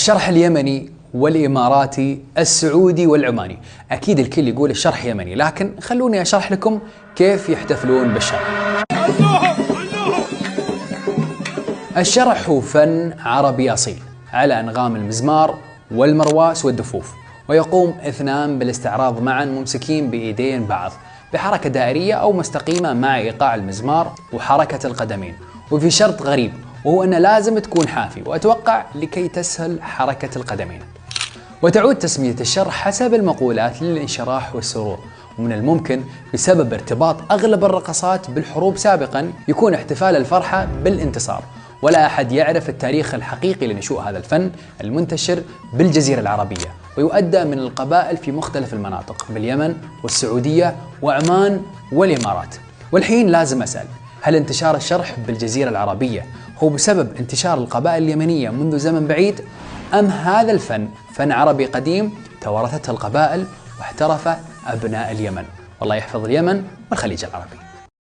الشرح اليمني والإماراتي السعودي والعماني. أكيد الكل يقول الشرح يمني، لكن خلوني أشرح لكم كيف يحتفلون بالشرح. الشرح هو فن عربي أصيل على أنغام المزمار والمرواس والدفوف، ويقوم اثنان بالاستعراض معا ممسكين بإيدين بعض بحركة دائرية أو مستقيمة مع إيقاع المزمار وحركة القدمين، وفي شرط غريب وهو أنه لازم تكون حافي وأتوقع لكي تسهل حركة القدمين. وتعود تسمية الشرح حسب المقولات للانشراح والسرور، ومن الممكن بسبب ارتباط أغلب الرقصات بالحروب سابقا يكون احتفال الفرحة بالانتصار. ولا أحد يعرف التاريخ الحقيقي لنشوء هذا الفن المنتشر بالجزيرة العربية، ويؤدى من القبائل في مختلف المناطق باليمن والسعودية وعمان والإمارات. والحين لازم أسأل، هل انتشار الشرح بالجزيرة العربية هو بسبب انتشار القبائل اليمنية منذ زمن بعيد، أم هذا الفن فن عربي قديم توارثته القبائل واحترف أبناء اليمن؟ والله يحفظ اليمن والخليج العربي.